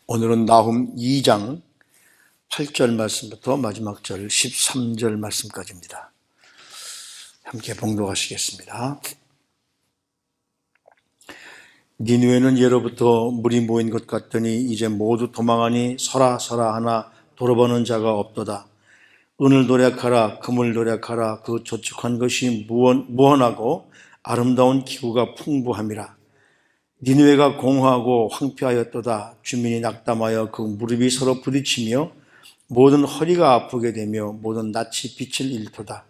오늘은 나훔 2장 8절 말씀부터 마지막 절 13절 말씀까지입니다. 함께 봉독하시겠습니다. 니느웨는 예로부터 물이 모인 것 같더니 이제 모두 도망하니 서라 하나 돌아보는 자가 없도다. 은을 노력하라 금을 노력하라 그 저축한 것이 무언하고 아름다운 기구가 풍부함이라. 니느웨가 공허하고 황폐하였도다. 주민이 낙담하여 그 무릎이 서로 부딪히며 모든 허리가 아프게 되며 모든 낯이 빛을 잃도다.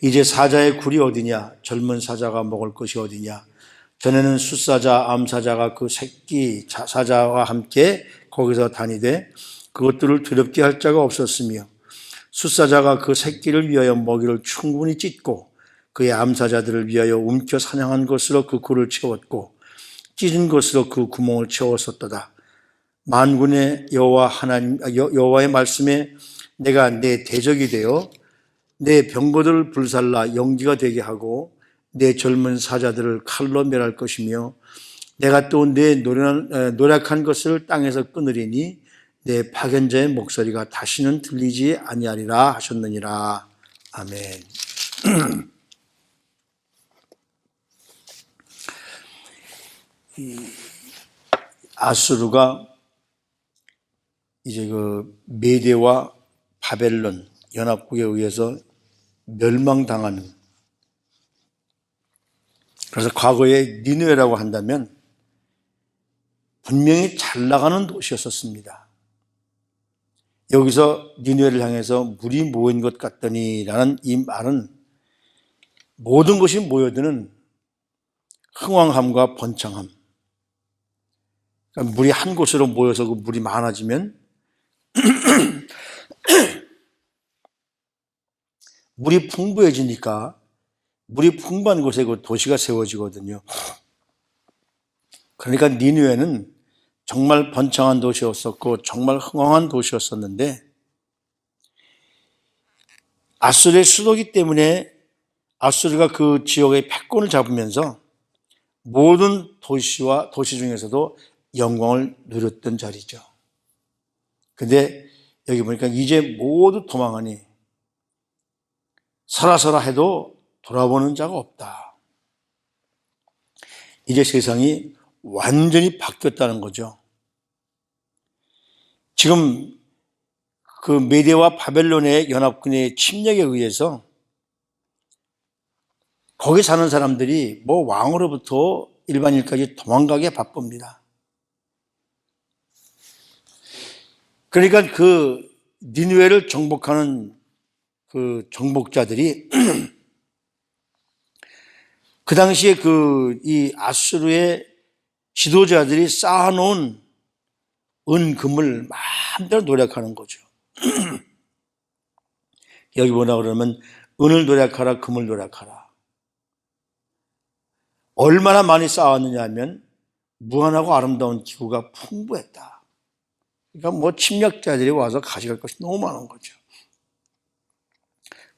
이제 사자의 굴이 어디냐? 젊은 사자가 먹을 것이 어디냐? 전에는 숫사자, 암사자가 그 새끼 사자와 함께 거기서 다니되 그것들을 두렵게 할 자가 없었으며 숫사자가 그 새끼를 위하여 먹이를 충분히 찢고 그의 암사자들을 위하여 움켜 사냥한 것으로 그 굴을 채웠고 찢은 것으로 그 구멍을 채웠었도다. 만군의 여호와의 말씀에 내가 내 대적이 되어 내 병거들을 불살라 영지가 되게 하고 내 젊은 사자들을 칼로 멸할 것이며 내가 또 내 노력한 것을 땅에서 끊으리니 내 파견자의 목소리가 다시는 들리지 아니하리라 하셨느니라. 아멘. 아수르가 이제 그 메대와 바벨론 연합국에 의해서 멸망당하는, 그래서 과거에 니느웨라고 한다면 분명히 잘 나가는 도시였었습니다. 여기서 니느웨를 향해서 물이 모인 것 같더니 라는 이 말은 모든 것이 모여드는 흥왕함과 번창함, 그러니까 물이 한 곳으로 모여서 그 물이 많아지면 물이 풍부해지니까 물이 풍부한 곳에 그 도시가 세워지거든요. 그러니까 니느웨는 정말 번창한 도시였었고 정말 흥왕한 도시였었는데 아수르의 수도이기 때문에 아수르가 그 지역의 패권을 잡으면서 모든 도시와 도시 중에서도 영광을 누렸던 자리죠. 근데 여기 보니까 이제 모두 도망하니 서라 해도 돌아보는 자가 없다. 이제 세상이 완전히 바뀌었다는 거죠. 지금 그 메대와 바벨론의 연합군의 침략에 의해서 거기 사는 사람들이 뭐 왕으로부터 일반인까지 도망가기에 바쁩니다. 그러니까 그 니느웨를 정복하는 그 정복자들이 그 당시에 이 아수르의 지도자들이 쌓아놓은 은금을 마음대로 노력하는 거죠. 여기 뭐라 그러면 은을 노력하라 금을 노력하라. 얼마나 많이 쌓았느냐 하면 무한하고 아름다운 기구가 풍부했다. 그러니까 뭐 침략자들이 와서 가져갈 것이 너무 많은 거죠.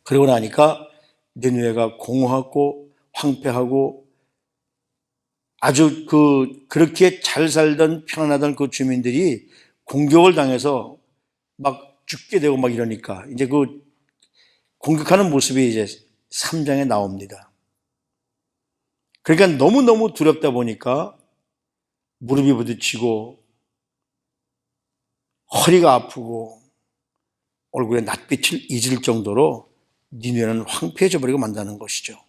그러고 나니까 니느웨가 공허하고 황폐하고 아주 그렇게 잘 살던 편안하던 그 주민들이 공격을 당해서 막 죽게 되고 막 이러니까 이제 그 공격하는 모습이 이제 3장에 나옵니다. 그러니까 너무너무 두렵다 보니까 무릎이 부딪히고 허리가 아프고 얼굴에 낯빛을 잊을 정도로 니느웨는 황폐해져 버리고 만다는 것이죠.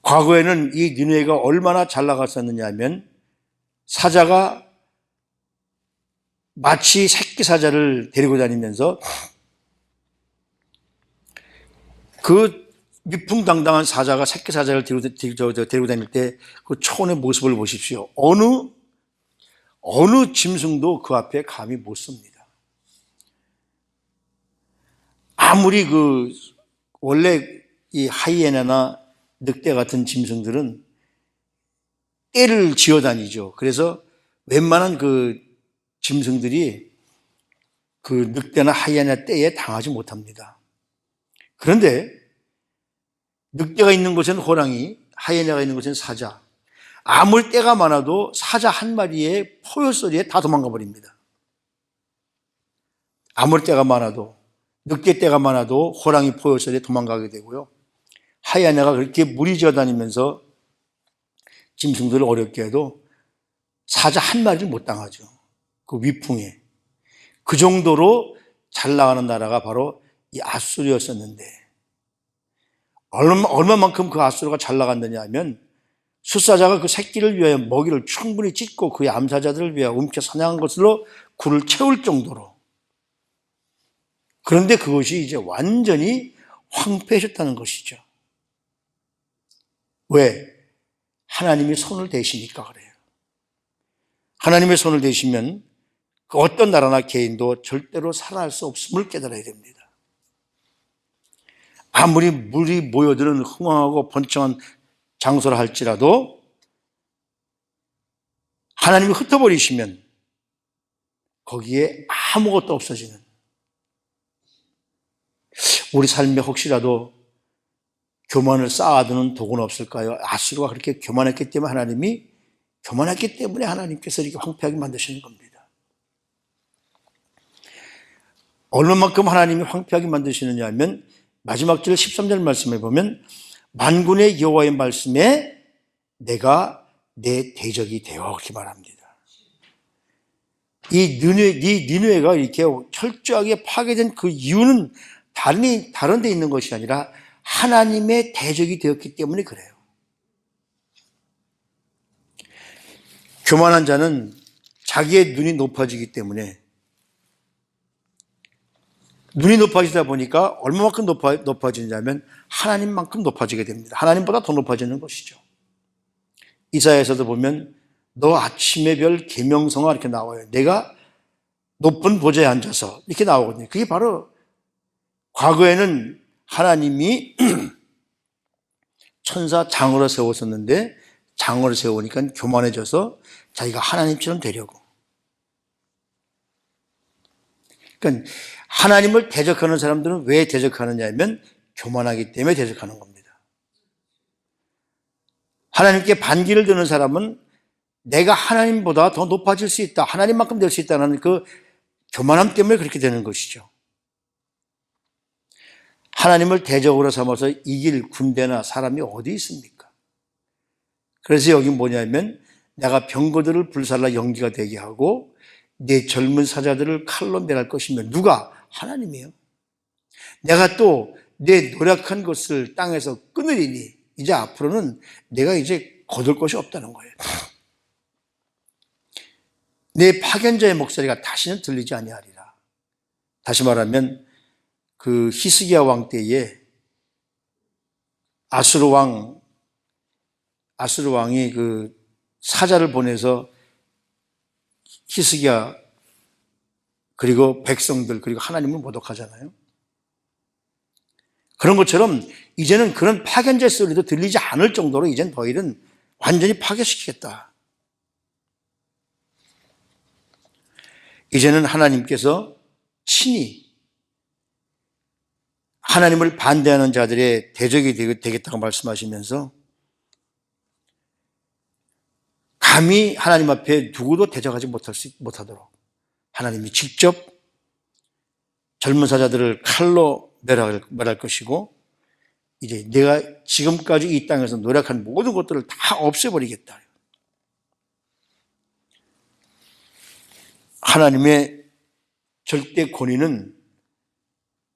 과거에는 이 니느웨가 얼마나 잘 나갔었느냐 하면 사자가 마치 새끼 사자를 데리고 다니면서 그 위풍당당한 사자가 새끼 사자를 데리고 다닐 때 그 초원의 모습을 보십시오. 어느 짐승도 그 앞에 감히 못 섭니다. 아무리 원래 이 하이에나나 늑대 같은 짐승들은 떼를 지어 다니죠. 그래서 웬만한 그 짐승들이 그 늑대나 하이에나 떼에 당하지 못합니다. 그런데 늑대가 있는 곳에는 호랑이, 하이에나가 있는 곳에는 사자, 아무리 때가 많아도 사자 한 마리의 포효 소리에 다 도망가 버립니다. 아무리 때가 많아도, 늑대 때가 많아도 호랑이 포효 소리에 도망가게 되고요. 하야네가 그렇게 무리지어 다니면서 짐승들을 어렵게 해도 사자 한 마리를 못 당하죠. 그 위풍에. 그 정도로 잘 나가는 나라가 바로 이 아수르였었는데, 얼마만큼 그 아수르가 잘 나갔느냐 하면, 숫사자가 그 새끼를 위하여 먹이를 충분히 찢고 그의 암사자들을 위하여 움켜 사냥한 것으로 굴을 채울 정도로. 그런데 그것이 이제 완전히 황폐해졌다는 것이죠. 왜? 하나님이 손을 대시니까 그래요. 하나님의 손을 대시면 그 어떤 나라나 개인도 절대로 살아날 수 없음을 깨달아야 됩니다. 아무리 물이 모여드는 흥황하고 번창한 장소라 할지라도 하나님이 흩어버리시면 거기에 아무것도 없어지는, 우리 삶에 혹시라도 교만을 쌓아두는 도구는 없을까요? 아수르가 그렇게 교만했기 때문에 하나님께서 이렇게 황폐하게 만드시는 겁니다. 얼마만큼 하나님이 황폐하게 만드시느냐 하면 마지막 절 13절 말씀을 보면 만군의 여호와의 말씀에 내가 내 대적이 되어 그렇게 말합니다. 이 니느웨가 이렇게 철저하게 파괴된 그 이유는 다른 데 있는 것이 아니라 하나님의 대적이 되었기 때문에 그래요. 교만한 자는 자기의 눈이 높아지기 때문에, 눈이 높아지다 보니까 얼마만큼 높아지냐면 하나님만큼 높아지게 됩니다. 하나님보다 더 높아지는 것이죠. 이사야에서도 보면 너 아침의 별 계명성아 이렇게 나와요. 내가 높은 보좌에 앉아서 이렇게 나오거든요. 그게 바로 과거에는 하나님이 천사 장으로 세웠었는데 장으로 세우니까 교만해져서 자기가 하나님처럼 되려고. 그러니까 하나님을 대적하는 사람들은 왜 대적하느냐 하면 교만하기 때문에 대적하는 겁니다. 하나님께 반기를 드는 사람은 내가 하나님보다 더 높아질 수 있다, 하나님만큼 될 수 있다는 그 교만함 때문에 그렇게 되는 것이죠. 하나님을 대적으로 삼아서 이길 군대나 사람이 어디 있습니까? 그래서 여기 뭐냐면 내가 병거들을 불살라 연기가 되게 하고 내 젊은 사자들을 칼로 멸할 것이며, 누가? 하나님이에요. 내가 또 내 노력한 것을 땅에서 끊으리니 이제 앞으로는 내가 이제 거둘 것이 없다는 거예요. 내 파견자의 목소리가 다시는 들리지 아니하리라. 다시 말하면 그 히스기야 왕 때에 아수르 왕이 그 사자를 보내서 히스기야 그리고 백성들 그리고 하나님을 모독하잖아요. 그런 것처럼 이제는 그런 파견자 소리도 들리지 않을 정도로 이제는 너희는 완전히 파괴시키겠다. 이제는 하나님께서 친히 하나님을 반대하는 자들의 대적이 되겠다고 말씀하시면서 감히 하나님 앞에 누구도 대적하지 못하도록 하나님이 직접 젊은 사자들을 칼로 멸할 것이고, 이제 내가 지금까지 이 땅에서 노력한 모든 것들을 다 없애버리겠다. 하나님의 절대 권위는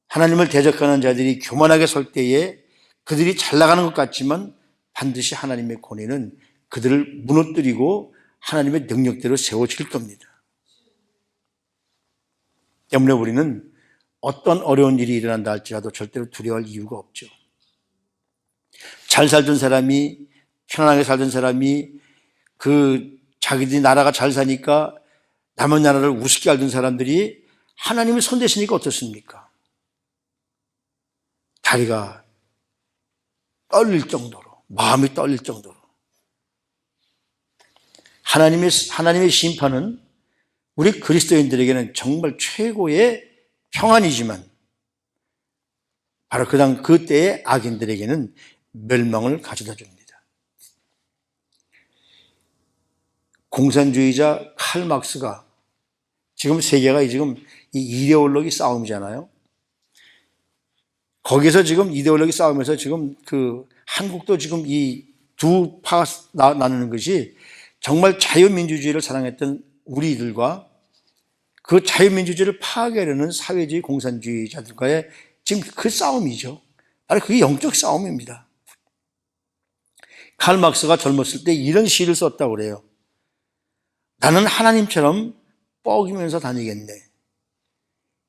하나님을 대적하는 자들이 교만하게 설 때에 그들이 잘 나가는 것 같지만 반드시 하나님의 권위는 그들을 무너뜨리고 하나님의 능력대로 세워질 겁니다. 때문에 우리는 어떤 어려운 일이 일어난다 할지라도 절대로 두려워할 이유가 없죠. 잘 살던 사람이, 편안하게 살던 사람이 그 자기들이 나라가 잘 사니까 남의 나라를 우습게 알던 사람들이 하나님이 손 대시니까 어떻습니까? 다리가 떨릴 정도로, 마음이 떨릴 정도로. 하나님의 심판은 우리 그리스도인들에게는 정말 최고의 평안이지만 바로 그때의 악인들에게는 멸망을 가져다 줍니다. 공산주의자 칼 막스가 지금 세계가 지금 이 이데올로기 싸움이잖아요. 거기서 지금 이데올로기 싸움에서 지금 그 한국도 지금 이 두 파가 나누는 것이 정말 자유민주주의를 사랑했던 우리들과 그 자유민주주의를 파괴하려는 사회주의 공산주의자들과의 지금 그 싸움이죠. 바로 그게 영적 싸움입니다. 칼 막스가 젊었을 때 이런 시를 썼다고 그래요. 나는 하나님처럼 뻐기면서 다니겠네.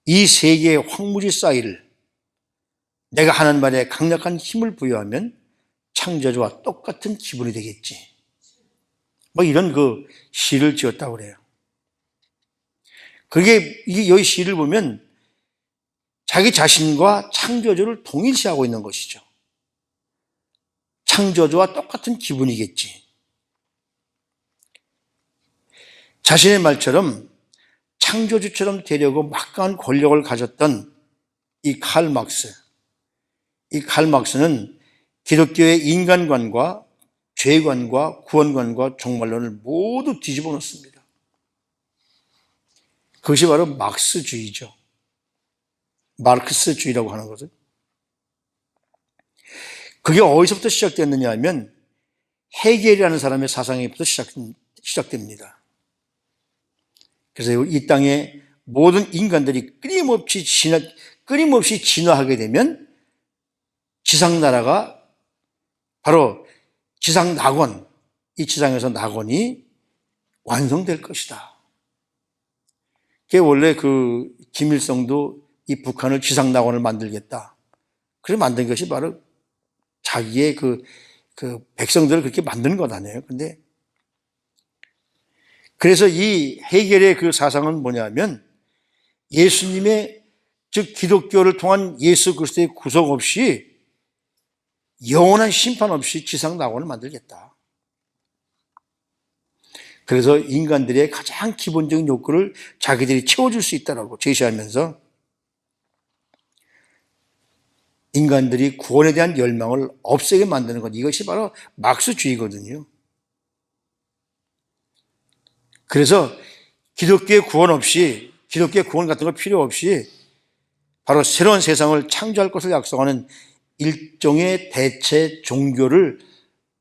이 세계의 황무지 쌓이를 내가 하는 말에 강력한 힘을 부여하면 창조주와 똑같은 기분이 되겠지. 뭐 이런 그 시를 지었다고 그래요. 그게 이 시를 보면 자기 자신과 창조주를 동일시하고 있는 것이죠. 창조주와 똑같은 기분이겠지. 자신의 말처럼 창조주처럼 되려고 막강한 권력을 가졌던 이 칼 막스. 이 칼 막스는 기독교의 인간관과 죄관과 구원관과 종말론을 모두 뒤집어 놓습니다. 그것이 바로 막스주의죠. 마르크스주의라고 하는 거죠. 그게 어디서부터 시작됐느냐 하면 헤겔이라는 사람의 사상에부터 시작됩니다. 그래서 이 땅에 모든 인간들이 끊임없이 진화하게 되면 지상나라가 바로 지상낙원, 이 지상에서 낙원이 완성될 것이다. 그게 원래 그 김일성도 이 북한을 지상낙원을 만들겠다. 그래서 만든 것이 바로 자기의 그 백성들을 그렇게 만든 것 아니에요. 근데 그래서 이 헤겔의 그 사상은 뭐냐면 예수님의 즉 기독교를 통한 예수 그리스도의 구속 없이 영원한 심판 없이 지상 낙원을 만들겠다. 그래서 인간들의 가장 기본적인 욕구를 자기들이 채워줄 수 있다고 제시하면서 인간들이 구원에 대한 열망을 없애게 만드는 것, 이것이 바로 막스주의거든요. 그래서 기독교의 구원 없이, 기독교의 구원 같은 거 필요 없이 바로 새로운 세상을 창조할 것을 약속하는 일종의 대체 종교를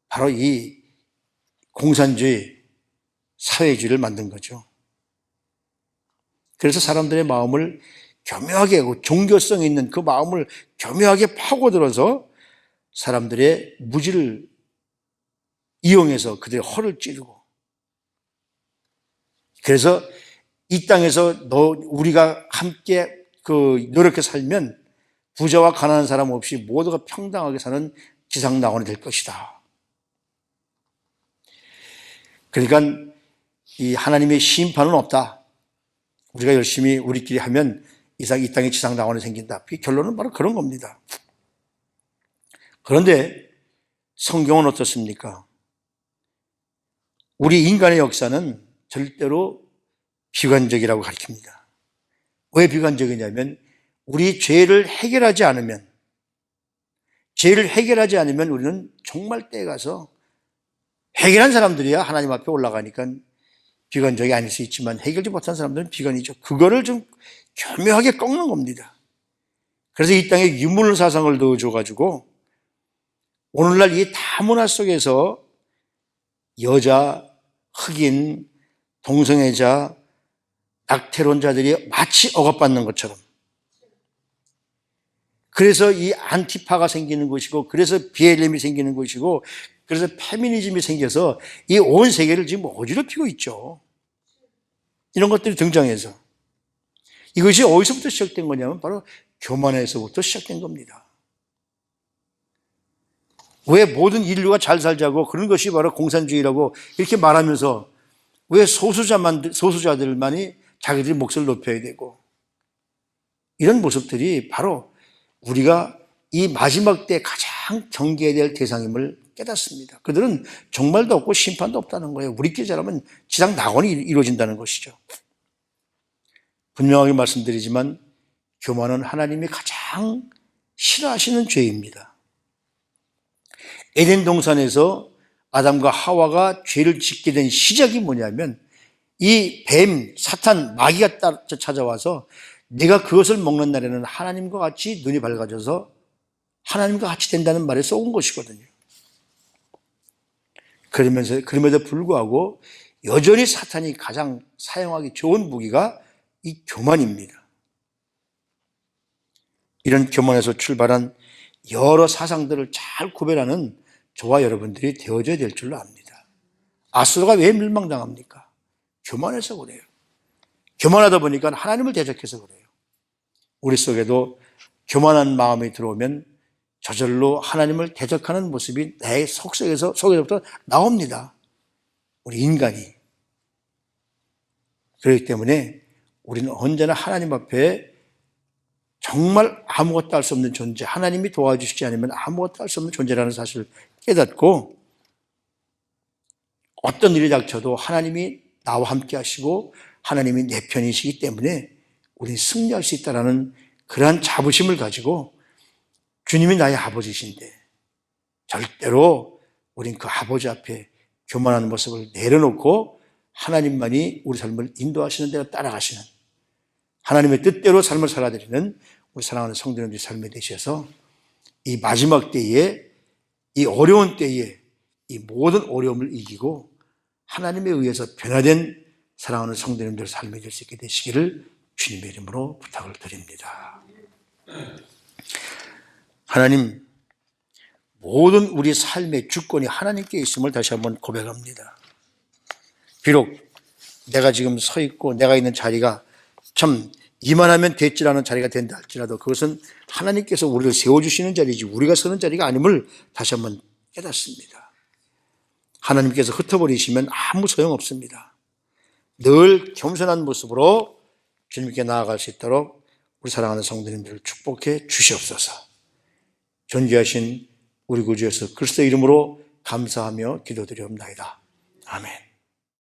바로 이 공산주의, 사회주의를 만든 거죠. 그래서 사람들의 마음을 교묘하게, 종교성 있는 그 마음을 교묘하게 파고들어서 사람들의 무지를 이용해서 그들의 허를 찌르고, 그래서 이 땅에서 우리가 함께 노력해 살면 부자와 가난한 사람 없이 모두가 평등하게 사는 지상낙원이 될 것이다. 그러니까 이 하나님의 심판은 없다. 우리가 열심히 우리끼리 하면 이 땅에 지상낙원이 생긴다. 결론은 바로 그런 겁니다. 그런데 성경은 어떻습니까? 우리 인간의 역사는 절대로 비관적이라고 가르칩니다. 왜 비관적이냐면 우리 죄를 해결하지 않으면 우리는 정말 때에 가서 해결한 사람들이야 하나님 앞에 올라가니까 비관적이 아닐 수 있지만 해결지 못한 사람들은 비관이죠. 그거를 좀 교묘하게 꺾는 겁니다. 그래서 이 땅에 유물 사상을 넣어줘가지고 오늘날 이 다문화 속에서 여자, 흑인, 동성애자, 낙태론자들이 마치 억압받는 것처럼, 그래서 이 안티파가 생기는 것이고, 그래서 BLM이 생기는 것이고, 그래서 페미니즘이 생겨서 이 온 세계를 지금 어지럽히고 있죠. 이런 것들이 등장해서. 이것이 어디서부터 시작된 거냐면 바로 교만에서부터 시작된 겁니다. 왜 모든 인류가 잘 살자고, 그런 것이 바로 공산주의라고 이렇게 말하면서 왜 소수자들만이 자기들이 몫을 높여야 되고, 이런 모습들이 바로 우리가 이 마지막 때 가장 경계해야 될 대상임을 깨닫습니다. 그들은 종말도 없고 심판도 없다는 거예요. 우리끼리 잘하면 지상 낙원이 이루어진다는 것이죠. 분명하게 말씀드리지만 교만은 하나님이 가장 싫어하시는 죄입니다. 에덴 동산에서 아담과 하와가 죄를 짓게 된 시작이 뭐냐면 이 뱀, 사탄, 마귀가 찾아와서 네가 그것을 먹는 날에는 하나님과 같이 눈이 밝아져서 하나님과 같이 된다는 말에 쏘은 것이거든요. 그럼에도 불구하고 여전히 사탄이 가장 사용하기 좋은 무기가 이 교만입니다. 이런 교만에서 출발한 여러 사상들을 잘 구별하는 저와 여러분들이 되어져야 될 줄로 압니다. 아수르가 왜 멸망당합니까? 교만해서 그래요. 교만하다 보니까 하나님을 대적해서 그래요. 우리 속에도 교만한 마음이 들어오면 저절로 하나님을 대적하는 모습이 내 속에서부터 나옵니다. 우리 인간이. 그렇기 때문에 우리는 언제나 하나님 앞에 정말 아무것도 할 수 없는 존재, 하나님이 도와주시지 않으면 아무것도 할 수 없는 존재라는 사실을 깨닫고 어떤 일이 닥쳐도 하나님이 나와 함께 하시고 하나님이 내 편이시기 때문에 우리는 승리할 수 있다는 그러한 자부심을 가지고 주님이 나의 아버지신데 절대로 우린 그 아버지 앞에 교만한 모습을 내려놓고 하나님만이 우리 삶을 인도하시는 대로 따라가시는 하나님의 뜻대로 삶을 살아드리는 우리 사랑하는 성도님들의 삶이 되셔서 이 마지막 때에 이 어려운 때에 이 모든 어려움을 이기고 하나님에 의해서 변화된 사랑하는 성도님들의 삶이 될 수 있게 되시기를 주님의 이름으로 부탁을 드립니다. 하나님, 모든 우리 삶의 주권이 하나님께 있음을 다시 한번 고백합니다. 비록 내가 지금 서 있고 내가 있는 자리가 참 이만하면 됐지라는 자리가 된다 할지라도 그것은 하나님께서 우리를 세워주시는 자리지 우리가 서는 자리가 아님을 다시 한번 깨닫습니다. 하나님께서 흩어버리시면 아무 소용없습니다. 늘 겸손한 모습으로 주님께 나아갈 수 있도록 우리 사랑하는 성도님들을 축복해 주시옵소서. 존귀하신 우리 구주 예수 그리스도 이름으로 감사하며 기도드리옵나이다. 아멘.